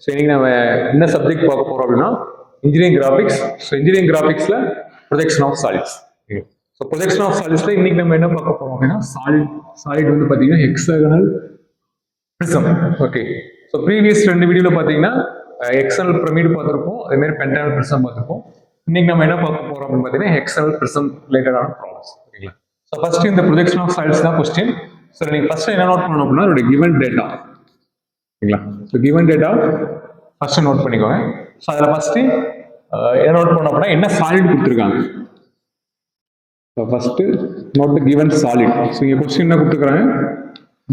So இன்னைக்கு நம்ம என்ன சப்ஜெக்ட் பார்க்க போறோம் அப்படின்னா இன்ஜினியரிங் கிராஃபிக்ஸ். ஸோ இன்ஜினியரிங் கிராஃபிக்ஸ்ல projection of solids. So projection of சாலிட்ஸ்ல இன்னைக்கு நம்ம என்ன பார்க்க போறோம் அப்படின்னா சாலிட் வந்து பார்த்தீங்கன்னா hexagonal prism. Okay, so previous 2 வீடியோல பார்த்தீங்கன்னா எக்ஸனல் பிரமிட் பார்த்துருப்போம், அதே மாதிரி பென்டாகனல் பிரிசம் பார்த்துருப்போம். இன்னைக்கு நம்ம என்ன பார்க்க போறோம் அப்படின்னு பார்த்தீங்கன்னா ஹெக்ஸனல் பிரிசம் ரிலேட்டடான ப்ராப்ளம்ஸ். ஓகேங்களா? ஸோ ஃபர்ஸ்ட் இந்த ப்ரொஜெக்ஷன் ஆஃப் சாலிட்ஸ் தான் கொஸ்டின். ஸோ நீங்க ஃபர்ஸ்ட் என்ன நோட் பண்ணணும் அப்படின்னா அதோட கிவன் டேட்டா. ஓகேங்களா? So given data first note பண்ணிக்கோங்க. ஸோ அதில் ஃபர்ஸ்ட் என்ன நோட் பண்ணோம் அப்படின்னா என்ன சாலிட் கொடுத்துருக்காங்க. So first note the given solid. So இங்கே கொஸ்டின் என்ன கொடுத்துருக்காங்க,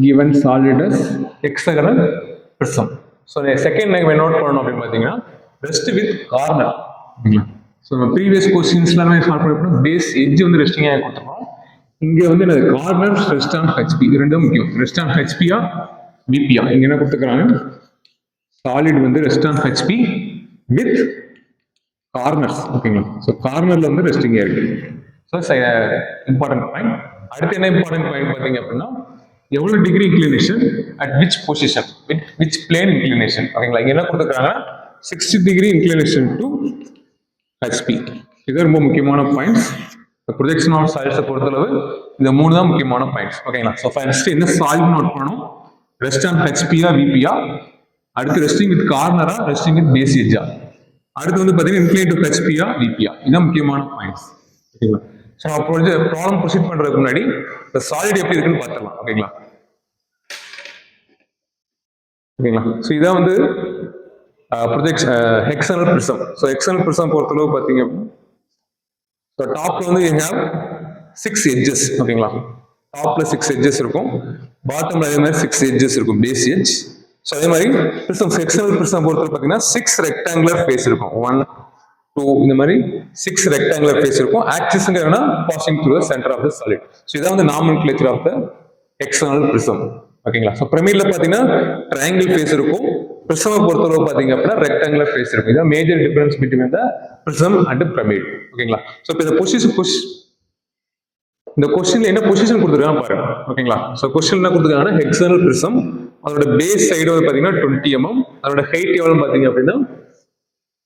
given solid as hexagonal prism. So second நம்ம நோட் பண்ணணும் அப்படின்னு பார்த்தீங்கன்னா ரெஸ்ட் வித் கார்னர். ஸோ நம்ம ப்ரீவியஸ் கொஸ்டின்ஸ்லாம் சால்வ் பண்ணி பேஸ் எட்ஜ் வந்து ரெஸ்டிங்காக கொடுத்துருக்கோம். இங்கே வந்து எனக்கு கார்னர் ரெஸ்ட் ஆன் ஹெச்பி, இது ரெண்டும் முக்கியம். ரெஸ்ட் ஆன் ஹெச்பியா பிபியா, இங்கே என்ன கொடுத்துருக்காங்க சாலிட் வந்து rest on HP with corners. ஓகேங்களா? ஸோ கார்னர்ல வந்து ரெஸ்டிங்காக இருக்கு. So important point. அடுத்து என்ன இம்பார்ட்டன்ட் பாயிண்ட் பார்த்தீங்க அப்படின்னா எவ்வளவு degree inclination at which position with which plane inclination. ஓகேங்களா? இங்க என்ன கொடுத்துருக்காங்க 60 டிகிரி இன்க்ளினேஷன் டு ஹெச்பி. இது ரொம்ப முக்கியமான பாயிண்ட்ஸ். ப்ரொஜெக்ஷன் ஆஃப் சாலிட்ஸை பொறுத்தளவு இந்த 3 தான் முக்கியமான பாயிண்ட்ஸ். ஓகேங்களா? ஸோ ஃபர்ஸ்ட் என்ன சாலிட் நோட் பண்ணணும், ரெஸ்ட் ஆன் ஹெச்பியா விபியா, அடுத்து ரெஸ்டிங் வித் கார்னரா ரெஸ்டிங் வித் பேஸ் எட்ஜா, அடுத்து வந்து பார்த்தீங்கன்னா இன்க்ளைன் டு ஹெச்பியா விபியா. இதான் முக்கியமான பாயிண்ட்ஸ். ஓகேங்களா? ஸோ நம்ம ப்ராப்ளம் ப்ரொசீட் பண்றதுக்கு முன்னாடி இந்த சாலிட் எப்படி இருக்குன்னு பார்த்துக்கலாம். ஓகேங்களா? ஓகேங்களா? ஸோ இதான் வந்து ஹெக்ஸனல் பிரிசம். ஸோ ஹெக்ஸனல் பிரிசம் பொறுத்தளவு பார்த்தீங்க அப்படின்னா ஸோ டாப்ல வந்து you have 6 எட்ஜஸ். ஓகேங்களா? டாப்ல 6 எட்ஜஸ் இருக்கும், பாட்டம்ல அதே மாதிரி 6 எட்ஜஸ் இருக்கும், பேஸ் எட்ஜ். ஸோ அதே மாதிரி பிரிசம் ஹெக்ஸனல் பிரிசம் பொறுத்தளவு பார்த்தீங்கன்னா 6 ரெக்டாங்குலர் ஃபேஸ் இருக்கும். 1 2 இந்த மாதிரி 6 ரெக்டாங்குலர் ஃபேஸ் இருக்கும். ஆக்சிஸ்ங்கிறதுனா passing through the centre of the solid. So இதான் வந்து nomenclature of the hexagonal prism. ஓகேங்களா? ஸோ பிரமிட்ல பார்த்தீங்கன்னா ட்ரையாங்கிள் ஃபேஸ் இருக்கும், பிரிசமை பொறுத்தளவு பார்த்தீங்க அப்படின்னா ரெக்டாங்குலர் ஃபேஸ் இருக்கும். இதான் major difference between the prism and pyramid. ஓகேங்களா? ஸோ இப்போ இந்த கொஸ்டின்ல என்ன பொசிஷன் கொடுத்துருக்காங்க பாருங்க. ஓகேங்களா? ஸோ கொஸ்டின் என்ன கொடுத்துருக்காங்கன்னா ஹெக்ஸனல் பிரிசம், அதோட பேஸ் சைடு வந்து பார்த்தீங்கன்னா 20 mm, அதோட ஹைட் எவ்வளவு பார்த்தீங்க அப்படின்னா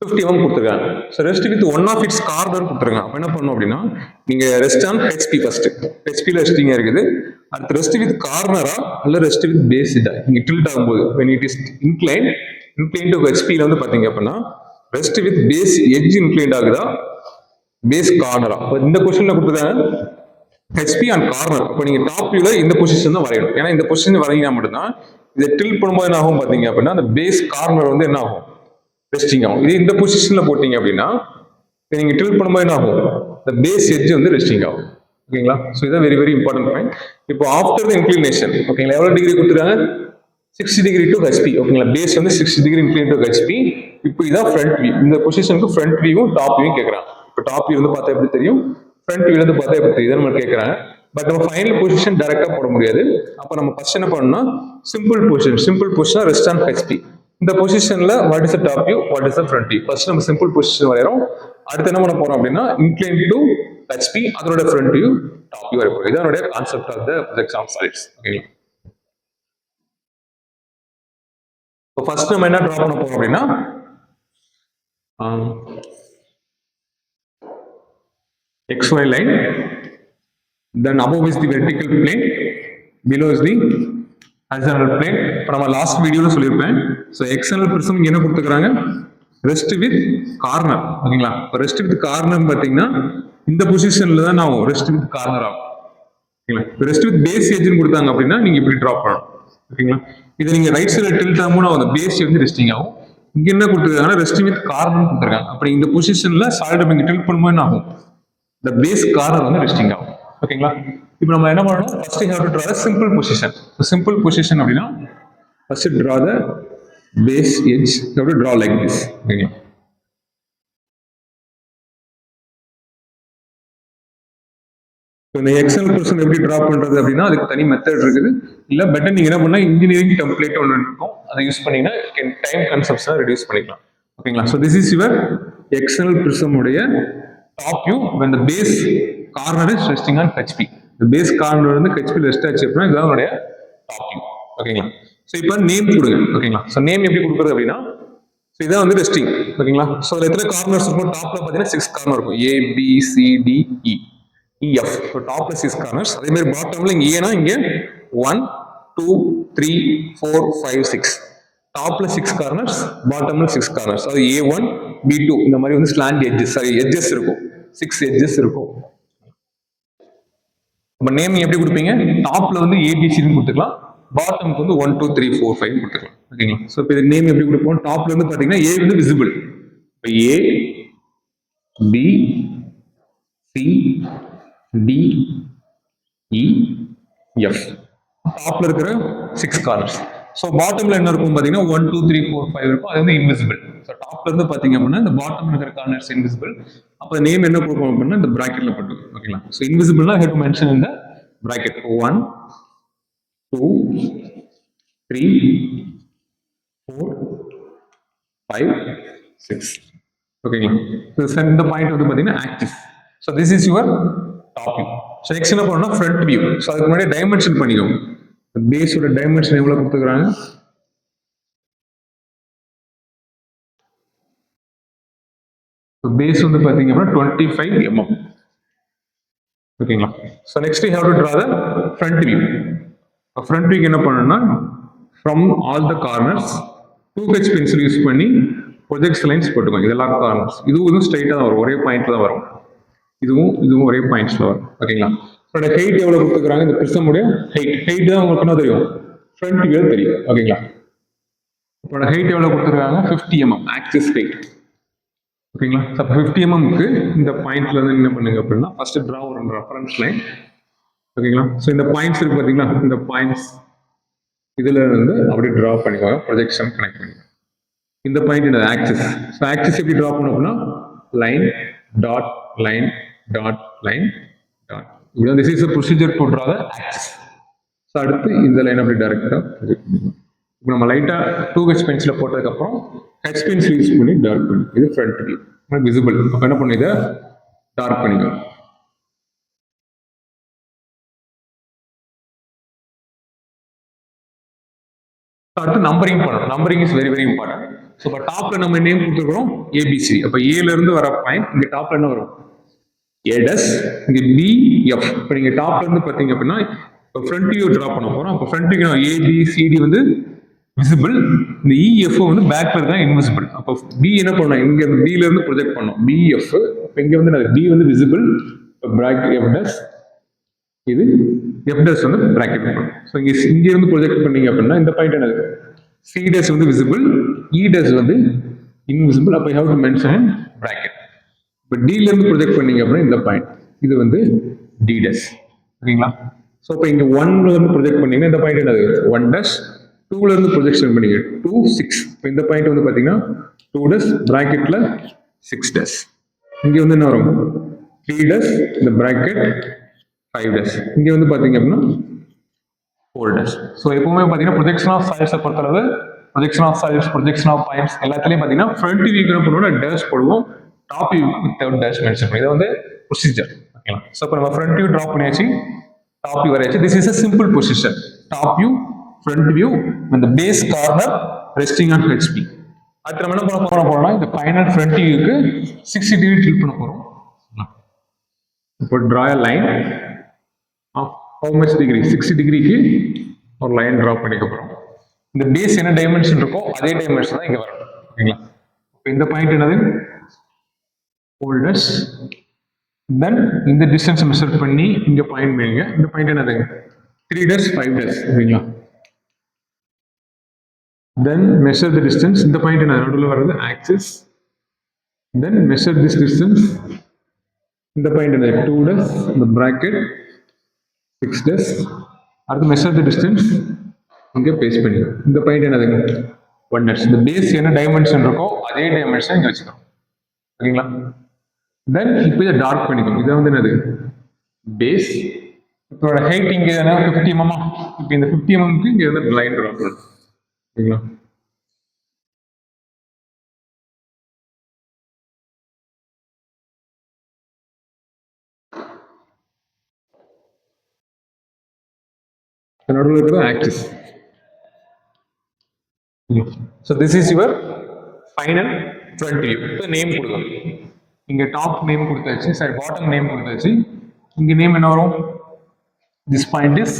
50 mm கொடுத்துருக்காங்க. So rest with one of its corner கொடுத்துருக்காங்க. அப்போ என்ன பண்ணணும் அப்படின்னா நீங்க ரெஸ்ட் ஆன் ஹெச்பி ஃபர்ஸ்ட், ஹெச்பியில் ரெஸ்டிங்கா இருக்குது. அடுத்து ரெஸ்ட் வித் கார்னரா அல்ல ரெஸ்ட் வித் பேஸ் இதா. நீங்க டில்ட் ஆகும்போது when it is inclined to ஹெச்பியில் வந்து பார்த்தீங்க அப்படின்னா rest with base edge inclined ஆகுதா பேஸ் கார்னரா. இந்த கொஸ்டின்ல கொடுத்துருக்காங்க ஹெச்பி அண்ட் கார்னர். அப்போ நீங்க டாப் வியூல இந்த பொசிஷன் தான் வரையணும். ஏன்னா இந்த பொசிஷன் வரையினா மட்டும்தான் இதை டில்ட் பண்ணும்போது என்ன ஆகும் பார்த்தீங்க அப்படின்னா அந்த பேஸ் கார்னர் வந்து என்ன ஆகும் ரெஸ்டிங் ஆகும். இது இந்த பொசிஷன்ல போட்டீங்க அப்படின்னா நீங்க டில்ட் பண்ணும்போது என்ன ஆகும் இந்த பேஸ் எட்ஜ் வந்து ரெஸ்டிங் ஆகும். ஓகேங்களா? ஸோ இதான் வெரி வெரி இம்பார்ட்டன்ட் பாயிண்ட். இப்போ ஆஃப்டர் த இன்க்ளினேஷன் ஓகேங்களா எவ்வளவு டிகிரி கொடுத்துருக்காங்க 60 டிகிரி டு ஹெச்பி. ஓகேங்களா? பேஸ் வந்து 60 டிகிரி இன்க்ளைன் டு ஹெச்பி. இப்போ இதான் ஃப்ரண்ட் வியூ. இந்த பொசிஷனுக்கு ஃப்ரண்ட் வியூவும் டாப் வியூவும் கேட்கறாங்க. இப்போ டாப் வியூ வந்து பார்த்தா எப்படி தெரியும், ஃப்ரண்ட் வியூ வந்து பார்த்தா எப்படி தெரியும் நம்ம கேட்கறாங்க. பட் நம்ம ஃபைனல் பொசிஷன் டைரக்டா போட முடியாது. அப்போ நம்ம ஃபர்ஸ்ட் என்ன பண்ணணும்னா simple position rest on HP. இந்த பொசிஷன்ல what is the top view, what is the front view. First நம்ம சிம்பிள் பொசிஷன் வரையறோம். அடுத்து என்ன பண்ண போறோம் அப்படின்னா இன்க்ளைன் டு ஹெச்பி, அதோட ஃப்ரண்ட் வியூ டாப் வியூ வரையறோம். இதனுடைய concept of the projection of solids. ஓகேங்களா? இப்போ ஃபர்ஸ்ட் நம்ம என்ன டிரா பண்ண போறோம் அப்படின்னா XY line, then above is the vertical plane, below is the horizontal plane. இப்போ நம்ம லாஸ்ட் வீடியோல சொல்லியிருப்பேன். ஸோ எக்ஸ்டர்னல் பிரிசம் என்ன கொடுத்துருக்காங்க ரெஸ்ட் வித் கார்னர். ஓகேங்களா? இப்போ ரெஸ்ட் வித் கார்னர் பார்த்தீங்கன்னா இந்த பொசிஷன்ல தான் நான் ரெஸ்ட் வித் கார்னர் ஆகும். ஓகேங்களா? இப்போ ரெஸ்ட் வித் பேஸ் எட்ஜ்னு கொடுத்தாங்க அப்படின்னா நீங்க இப்படி ட்ராப் பண்ணணும். ஓகேங்களா? இதை நீங்க ரைட் சைடுல டில்ட் ஆகும்போது அந்த பேஸ் வந்து ரெஸ்டிங் ஆகும். இங்க என்ன கொடுத்துருக்காங்கன்னா ரெஸ்ட் வித் கார்னர் கொடுத்துருக்காங்க. அப்படி இந்த பொசிஷன்ல சாலிட் நீங்க டில்ட் பண்ணும்போது என்ன ஆகும் the base corner வந்து ரெஸ்டிங் ஆகும். ஓகேங்களா? இப்போ நம்ம என்ன பண்ணணும் first you have to draw the simple position. So simple position அப்படினா first draw the base edge. You have to draw like this. ஓகேங்களா? இந்த எக்ஸல் பிரிசம் எப்படி டிரா பண்றது அப்படின்னா அதுக்கு தனி மெத்தட் இருக்குது. இல்ல பெட்டர் நீங்க என்ன பண்ணா இன்ஜினியரிங் டெம்ப்ளேட் ஒன்று இருக்கும், அதை யூஸ் பண்ணீங்கன்னா டைம் கன்சப்ஷனை ரெடியூஸ் பண்ணிக்கலாம். ஓகேங்களா? So this is your hexagonal prism உடைய top view when the base corner is resting on HP. the base corner வந்து HP ரெஸ்ட் ஆச்சு அப்படின்னா இதுதான் உடைய டாப் வியூ. ஓகேங்களா? ஸோ இப்போ நேம் கொடுங்க. ஓகேங்களா? ஸோ நேம் எப்படி கொடுக்குறது அப்படின்னா ஸோ இதான் வந்து ரெஸ்டிங் ஓகேங்களா. ஸோ அதில் எத்தனை கார்னர்ஸ் இருக்கும்? டாப்ல பார்த்தீங்கன்னா 6 கார்னர் இருக்கும். A B C D E E F. So டாப்ல 6 கார்னர்ஸ். அதே மாதிரி பாட்டம்ல இங்கே ஏன்னா இங்கே 1 2 3 4 5 6 டாப்ல 6 கார்னர்ஸ், பாட்டம்ல 6 கார்னர்ஸ். அது A1 B2 இந்த மாதிரி வந்து ஸ்லாண்ட் எட்ஜஸ், சாரி எட்ஜஸ் இருக்கும், 6 எட்ஜஸ் இருக்கும். நம்ம நேம் எப்படி கொடுப்பீங்க? டாப்ல வந்து ஏபிசின்னு கொடுத்துக்கலாம், பாட்டம்க்கு வந்து 1 2 3 4 5 கொடுத்துக்கலாம் ஓகேங்களா. ஸோ இப்போ இதுக்கு நேம் எப்படி கொடுப்போம்? டாப்ல வந்து பாத்தீங்கன்னா ஏ வந்து விசிபிள். இப்போ A B C D E F டாப்ல இருக்கிற 6 கார்னர்ஸ். ஸோ பாட்டம்ல என்ன இருக்கும் பாத்தீங்கன்னா 1 2 3 4 5 இருக்கும், அது வந்து இன்விசிபிள். ஸோ டாப்ல இருந்து பாத்தீங்க அப்படின்னா இந்த பாட்டம்ல இருக்கிற கார்னர்ஸ் இன்விசிபிள். அப்போ நேம் என்ன கொடுப்போம் அப்படின்னா இந்த பிராக்கெட்ல போட்டு ஓகேங்களா. ஸோ இன்விசிபிள்னா ஹேவ் டு மென்ஷன் இந்த பிராக்கெட் 1 2 3 4 5 6 ஓகேங்களா. இந்த பாயிண்ட் வந்து பாத்தீங்கன்னா axis. So this is your top view. So next என்ன பண்ணணும்னா ஃப்ரண்ட் வியூ. ஸோ அதுக்கு முன்னாடி டைமென்ஷன் பண்ணிக்கோங்க. பேஸோட டைமென்ஷன் எவ்வளவு கொடுத்துக்கிறாங்க? பேஸ் வந்து பாத்தீங்க அப்படின்னா 25 mm ஓகேங்களா. So next you have to draw the front view. Front வியூக்கு என்ன பண்ணணும்னா from all the corners 2H pencil use பண்ணி ப்ரொஜெக்ட் லைன்ஸ் போட்டுக்கோங்க. இதெல்லாம் கார்னர்ஸ். இதுவும் ஸ்ட்ரைட்டா தான் வரும், ஒரே பாயிண்ட்ல தான் வரும். இதுவும் ஒரே பாயிண்ட்ஸ்ல வரும் ஓகேங்களா. இதோட ஹைட் எவ்வளவு கொடுத்துக்கிறாங்க? இந்த பிரிசமுடைய ஹைட் தான் உங்களுக்கு என்ன தெரியும்? ஃப்ரண்ட் வியூ தெரியும் ஓகேங்களா. இதோட ஹைட் எவ்வளவு கொடுத்துருக்காங்க? 50 mm ஆக்சிஸ் ஹைட் ஓகேங்களா. அப்போ 50 mm இந்த பாயிண்ட்ல இருந்து என்ன பண்ணுங்க அப்படின்னா ஃபர்ஸ்ட் டிரா ஒரு ரெஃபரன்ஸ் லைன் ஓகேங்களா. ஸோ இந்த பாயிண்ட்ஸ் இருக்கு பாத்தீங்களா, இந்த பாயிண்ட்ஸ் இதுல இருந்து அப்படி டிரா பண்ணிக்கோங்க, ப்ரொஜெக்ஷன் கனெக்ட் பண்ணிக்கோங்க. இந்த பாயிண்ட் இந்த ஆக்சிஸ். ஸோ ஆக்சிஸ் எப்படி டிரா பண்ணோம் அப்படின்னா line dot line dot line dot. இப்படி this is a procedure to draw the axis. So அடுத்து இந்த லைன் அப்படி டைரக்டா ப்ரொஜெக்ட் பண்ணிக்கோங்க. இப்போ நம்ம லைட்டா 2H பென்சில போட்டதுக்கு அப்புறம் H பென்சில் யூஸ் பண்ணி டார்க் பண்ணி, இது ஃப்ரண்ட் வியூ விசிபிள். அப்ப என்ன பண்ணு, இதை டார்க் பண்ணிக்கோ. அடுத்து நம்பரிங் பண்ணணும். Numbering is very very important. So இப்போ டாப்ல நம்ம நேம் கொடுத்துருக்கோம் ஏபிசி. அப்போ ஏல இருந்து வர பாயிண்ட் இங்க டாப்ல என்ன வரும்? ஏடஸ். இங்க பிஎஃப். இப்போ நீங்க டாப்ல இருந்து பாத்தீங்க அப்படின்னா இப்போ ஃப்ரண்ட் வியூ டிரா பண்ண போறோம். அப்போ ஃப்ரண்ட் வியூ ஏபிசிடி வந்து விசிபிள், இந்த இஎஃப் வந்து பேக்ல தான் இன்விசிபிள். அப்போ பி என்ன பண்ணணும்? இங்க பில இருந்து ப்ரொஜெக்ட் பண்ணோம் பிஎஃப். இப்போ இங்க வந்து பி வந்து விசிபிள், பிராக்கெட் எஃப் டஸ், இது எஃப் டஸ் வந்து பிராக்கெட் பண்ணும். ஸோ இங்க இருந்து ப்ரொஜெக்ட் பண்ணீங்க அப்படின்னா இந்த பாயிண்ட் என்னது? சி டஸ் வந்து விசிபிள், இ டஸ் வந்து இன்விசிபிள். அப்போ ஹேவ் டு மென்ஷன் பிராக்கெட். இப்போ டில இருந்து ப்ரொஜெக்ட் பண்ணீங்க அப்படின்னா இந்த பாயிண்ட் இது வந்து டி டஸ் ஓகேங்களா. ஸோ இப்போ இங்க 1ல இருந்து ப்ரொஜெக்ட் பண்ணீங்கன்னா இந்த பாயிண்ட் என்னது? 1 டஸ். 2ல இருந்து ப்ரொஜெக்ஷன் பண்ணீங்க 2 6. இப்போ இந்த பாயிண்ட் வந்து பாத்தீங்கன்னா 2 டஸ் பிராக்கெட்ல 6 டஸ். இங்க வந்து என்ன வரும்? 3 டஸ் இந்த பிராக்கெட் 5 டஸ். இங்க வந்து பாத்தீங்க அப்படின்னா 4 டஸ். ஸோ எப்பவுமே பாத்தீங்கன்னா ப்ரொஜெக்ஷன் ஆஃப் சாலிட்ஸை பொறுத்தளவு projection of solids, projection of points எல்லாத்துலயும் பாத்தீங்கன்னா ஃப்ரண்ட் வியூக்கு என்ன பண்ணுவோம்? டேஷ் போடுவோம், டாப் வியூக்கு வித்தவுட் டேஷ் மென்ஷன் பண்ணுவோம். இது வந்து ப்ரொசீஜர் ஓகேங்களா. ஸோ இப்போ நம்ம ஃப்ரண்ட் வியூ ட்ரா பண்ணியாச்சு, டாப் வியூ வரையாச்சு. This is a simple position. Top view, front view, and the base corner resting on HP. அடுத்து நம்ம என்ன பண்ண போறோம்னா இந்த ஃபைனல் ஃப்ரண்ட் வியூக்கு 60 டிகிரி டில்ட் பண்ண போறோம். இப்போ draw a line of how much degree? 60 டிகிரிக்கு ஒரு லைன் டிரா பண்ணிக்க போறோம். இந்த பேஸ் என்ன டைமென்ஷன் இருக்கோ அதே டைமென்ஷன் தான் இங்க வரும் ஓகேங்களா. இப்போ இந்த பாயிண்ட் என்னது? 4 டஸ். தென் இந்த டிஸ்டன்ஸ் மெஷர் பண்ணி இங்க பாயிண்ட் பண்ணுங்க. இந்த பாயிண்ட் என்னது? 3 டஸ் 5 டஸ் ஓகேங்களா. Then measure the distance. இந்த பாயிண்ட் என்ன? நடுவுல வருது axis. Then measure this distance. இந்த பாயிண்ட் என்ன? 2 டஸ் இந்த பிராக்கெட் 6 டஸ். அடுத்து measure the distance இங்க பேஸ்ட் பண்ணிக்கோ. இந்த பாயிண்ட் என்னது? 1 டஸ். இந்த பேஸ் என்ன டைமென்ஷன் இருக்கோ அதே டைமென்ஷன் இங்க வச்சுக்கணும் ஓகேங்களா. தென் இப்போ இதை டார்க் பண்ணிக்கணும். இதை வந்து என்னது? பேஸ். இதோட ஹைட் இங்க என்ன? 50 mm. இப்போ இந்த 50 mm இங்க வந்து லைன் ட்ரா பண்ணணும் ஓகேங்களா. நடுவில் இருக்கிற axis. So this is your final front view. இப்போ நேம் கொடுக்கணும். இங்க டாப் நேம் கொடுத்தாச்சு, சாரி பாட்டம் நேம் கொடுத்தாச்சு. இங்க நேம் என்ன வரும்? This point is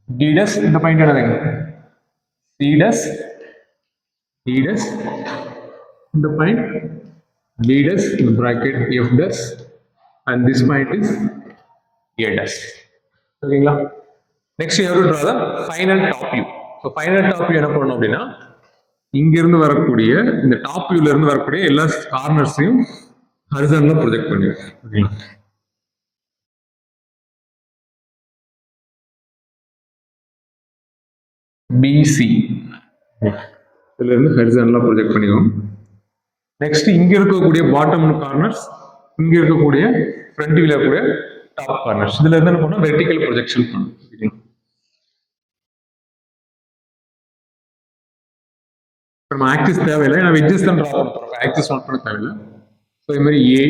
D dash. இந்த பாயிண்ட் என்னதுங்க? C dash, D dash. இந்த point D dash in bracket F dash and this point is A dash. ஓகேங்களா? Next you have to draw the final top view. So final top view என்ன பண்ணணும் அப்படின்னா, இங்க இருந்து வரக்கூடிய இந்த டாப் வியூல இருந்து வரக்கூடிய எல்லா கார்னர்ஸையும் ஹரிசாண்டலா ப்ரொஜெக்ட் பண்ணிடுங்க. ஓகேங்களா? BC இதுல இருந்து ஹரிசாண்டலா ப்ரொஜெக்ட் பண்ணிடுவோம். நெக்ஸ்ட் இங்க இருக்கக்கூடிய பாட்டம் கார்னர்ஸ், இங்க இருக்கக்கூடிய ஃப்ரண்ட் வியூல இருக்கக்கூடிய டாப் கார்னர்ஸ், இதுல இருந்து என்ன பண்ணணும்? வெர்டிகல் ப்ரொஜெக்ஷன் பண்ணணும். நம்ம ஆக்சிஸ் தேவையில்லை, நான் எட்ஜஸ் தான் ட்ரா பண்ண போறோம், ஆக்சிஸ் நோட் பண்ண தேவையில்லை. ஸோ இது மாதிரி A,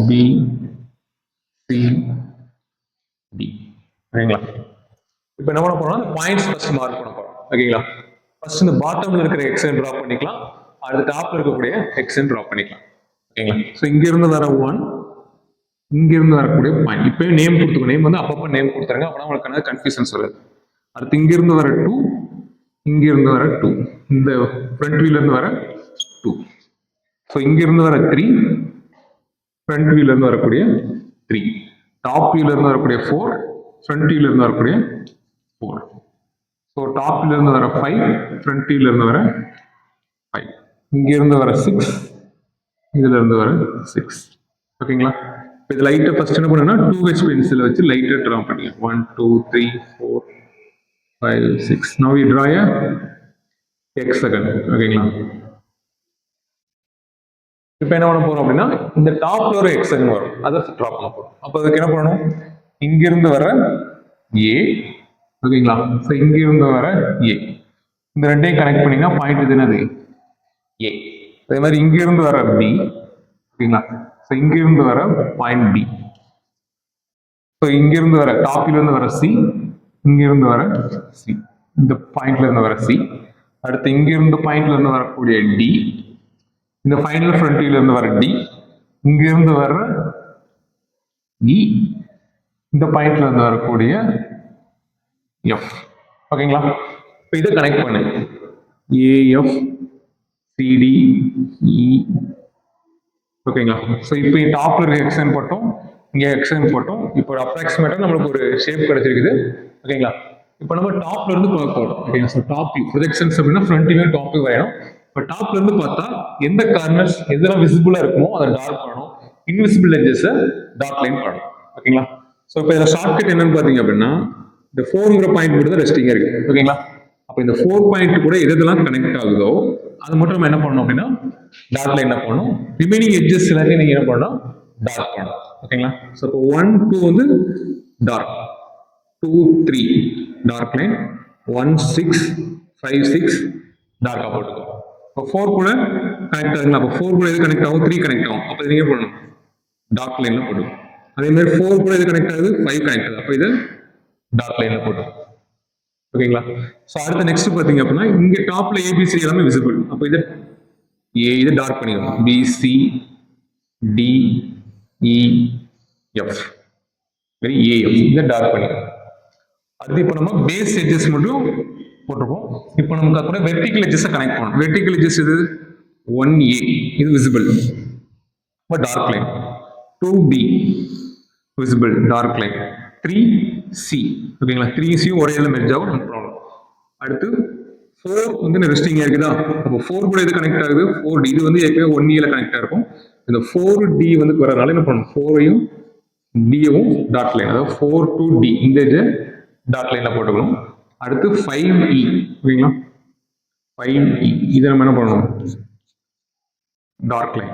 B, C, D. ஓகேங்களா? இப்போ என்ன பண்ண போறோம்? பாயிண்ட்ஸ் ஃபர்ஸ்ட் மார்க் பண்ண போறோம். ஓகேங்களா? ஃபர்ஸ்ட் இந்த பாட்டம்ல இருக்கிற எக்ஸன் ட்ரா பண்ணிக்கலாம், அடுத்து டாப்ல இருக்கக்கூடிய எக்ஸன் ட்ரா பண்ணிக்கலாம். ஓகேங்களா? ஸோ இங்க இருந்து வர 1, இங்க இருந்து வரக்கூடிய பாயிண்ட். இப்பயும் நேம் கொடுத்துக்கோ, நேம் வந்து அப்பப்போ நேம் கொடுத்துருங்க, அப்போ உங்களுக்கு கன்ஃபியூஷன்ஸ் வராது. அடுத்து இங்க இருந்து வர 2, இங்க இருந்து வர 2, இந்த ஃப்ரண்ட் வியூல இருந்து வர 2. ஸோ இங்க இருந்து வர 3, ஃப்ரண்ட் வியூல இருந்து வரக்கூடிய 3, டாப் வியூல இருந்து வரக்கூடிய 4, ஃப்ரண்ட் வியூல இருந்து வரக்கூடிய 4. ஸோ டாப் வியூல இருந்து வர 5, ஃப்ரண்ட் வியூல இருந்து வர 5, இங்க இருந்து வர 6, இதுல இருந்து வர 6. ஓகேங்களா? இது லைட்டா ஃபர்ஸ்ட் என்ன பண்ணா 2H பென்சில் வச்சு லைட்டா ட்ரா பண்ணுங்க. 1 2 3 4 5 6. Now you draw a hexagon. ஓகேங்களா? இப்போ என்ன பண்ண போறோம் அப்படின்னா, இந்த டாப்ல ஒரு ஹெக்ஸகன் வரும், அதை ட்ரா பண்ண போறோம். அப்போ அதுக்கு என்ன பண்ணணும்? இங்க இருந்து வர A, ஓகேங்களா? ஸோ இங்க இருந்து வர A, இந்த ரெண்டையும் கனெக்ட் பண்ணீங்கன்னா பாயிண்ட் இது என்னது? A. அதே மாதிரி இங்க இருந்து வர B, ஓகேங்களா? ஸோ இங்க இருந்து வர பாயிண்ட் B. ஸோ இங்க இருந்து வர டாப்ல இருந்து வர C, இங்க இருந்து வர C, இந்த பாயிண்ட்ல இருந்து வர C. அடுத்து இங்க இருந்து பாயிண்ட்ல இருந்து வரக்கூடிய D, இந்த ஃபைனல் ஃப்ரண்ட் வியூல இருந்து வர D, இங்க இருந்து வர E, இந்த பாயிண்ட்ல இருந்து வரக்கூடிய F. ஓகேங்களா? இப்போ இதை கனெக்ட் பண்ணு. AF CD E. ஓகேங்களா? ஸோ இப்போ டாப்ல இருக்க எக்ஸ்டென்ட் போட்டோம், இங்கே எக்ஸ்டென்ட் போட்டோம். இப்போ அப்ராக்சிமேட்டா நம்மளுக்கு ஒரு ஷேப் கிடைச்சிருக்குது. ஓகேங்களா? இப்போ நம்ம டாப்ல இருந்து பார்க்க போறோம். ஓகேங்களா? ஸோ டாப் வியூ ப்ரொஜெக்ஷன்ஸ் அப்படின்னா ஃப்ரண்ட் வியூ டாப் வியூ வரையணும். இப்போ டாப்ல இருந்து பார்த்தா எந்த கார்னர்ஸ் எதெல்லாம் விசிபிளா இருக்குமோ அதை டார்க் பண்ணணும், இன்விசிபிள் எட்ஜஸ் டார்க் லைன் பண்ணணும். ஓகேங்களா? ஸோ இப்போ இதில் ஷார்ட்கட் என்னன்னு பார்த்தீங்க அப்படின்னா, இந்த 4ங்கிற பாயிண்ட் மட்டும் தான் ரெஸ்டிங்கா இருக்கு. ஓகேங்களா? அப்போ இந்த 4 பாயிண்ட் கூட எதெல்லாம் கனெக்ட் ஆகுதோ அது மட்டும் நம்ம என்ன பண்ணணும் அப்படின்னா டார்க் லைன் பண்ணணும். ரிமைனிங் எட்ஜஸ் எல்லாத்தையும் நீங்க என்ன பண்ணணும்? டார்க் பண்ணணும். ஓகேங்களா? ஸோ இப்போ 1 2 வந்து டார்க், 2 3 டார்க் லைன், 1 6 5 6 டார்க்கா போட்டுக்கோ. இப்போ 4 கூட கனெக்ட் ஆகுங்களா? அப்போ 4 கூட எது கனெக்ட் ஆகும்? 3 கனெக்ட் ஆகும். அப்போ நீங்க பண்ணணும் டார்க் லைன்ல போட்டுக்கோ. அதே மாதிரி 4 கூட எது கனெக்ட் ஆகுது? 5 கனெக்ட் ஆகுது. அப்போ இது டார்க் லைன்ல போட்டுக்கோ. ஓகேங்களா? ஸோ அடுத்த நெக்ஸ்ட் பார்த்தீங்க அப்படின்னா இங்க டாப்ல ஏபிசி எல்லாமே விசிபிள். அப்போ இது ஏ, இது டார்க் பண்ணிக்கணும். BC D E F, very AF, இதை டார்க் பண்ணிக்கணும். அடுத்து இப்போ நம்ம பேஸ் எட்ஜஸ் மட்டும் போட்டிருக்கோம். இப்போ நமக்கு கூட வெர்டிகல் எட்ஜஸை கனெக்ட் பண்ணணும். வெர்டிகல் எட்ஜஸ் இது 1A, இது விசிபிள், இப்போ dark line. 2B visible, dark line. 3C, ஓகேங்களா? 3C ஒரே இதில் மெர்ஜ் ஆகும், நம்ம ப்ராப்ளம். அடுத்து 4 வந்து ரெஸ்டிங்கா இருக்குதா? அப்போ 4 கூட எது கனெக்ட் ஆகுது? 4D, இது வந்து ஏற்கனவே 1Eல கனெக்ட் ஆயிருக்கும். இந்த 4D வந்து வரனால என்ன பண்ணணும்? 4ஐயும் D-யும் டாட் லைன், அதாவது 4 to D இந்த இது டாட் லைன்ல போட்டுக்கணும். அடுத்து 5E, ஓகேங்களா? 5E இதை நம்ம என்ன பண்ணணும்? Dark line.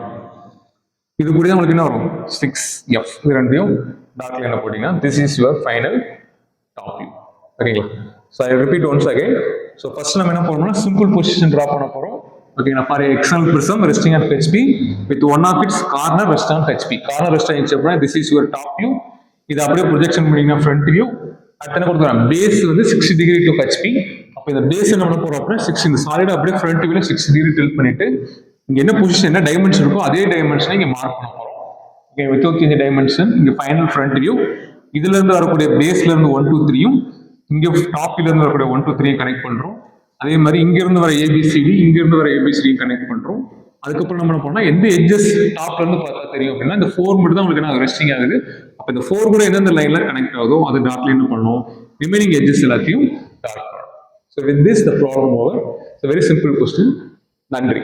இது கூட உங்களுக்கு என்ன வரும்? 6F, இது ரெண்டையும் டார்க் லைன்ல போட்டீங்கன்னா this is your final top view. ஓகேங்களா? So I repeat once again. So first நம்ம என்ன பண்ணணும்னா simple position draw பண்ண போறோம். ஓகேங்களா? For external prism resting on HP with one of its corner rest on HP. Corner rest on HP, this is your top view. இது அப்படியே projection பண்ணீங்கன்னா front view. அடுத்து என்ன கொடுக்குறோம்? பேஸ் வந்து 60 degree to HP. அப்போ இந்த பேஸ் என்ன பண்ண போறோம் அப்படின்னா 6 இந்த சாலிட் அப்படியே ஃப்ரண்ட் வியூல 6 டிகிரி டில்ட் பண்ணிட்டு இங்க என்ன பொசிஷன் என்ன டைமென்ஷன் இருக்கோ அதே டைமென்ஷனை இங்க மார்க் பண்ண போறோம். Okay, without change dimension. இங்க ஃபைனல் ஃப்ரண்ட் வியூ இதுல இருந்து வரக்கூடிய பேஸ்ல இருந்து 1 2 3யும் இங்க டாப்ல இருந்து வரக்கூடிய 1 2 3 கனெக்ட் பண்றோம். அதே மாதிரி இங்க இருந்து வர ஏபிசிடி இங்க இருந்து வர ஏபிசிடி கனெக்ட் பண்றோம். அதுக்கப்புறம் நம்ம என்ன பண்ணோம், எந்த எட்ஜஸ் டாப்ல இருந்து பார்த்தா தெரியும் அப்படின்னா இந்த 4 மட்டும் தான் உங்களுக்கு என்ன ரெஸ்டிங் ஆகுது. அப்ப இந்த 4 கூட எந்தெந்த லைன்ல கனெக்ட் ஆகுதோ அது டாட்ல என்ன பண்ணணும், ரிமைனிங் எட்ஜஸ் எல்லாத்தையும் டாட் பண்ணணும். So with this the problem over. It's a very simple question. நன்றி.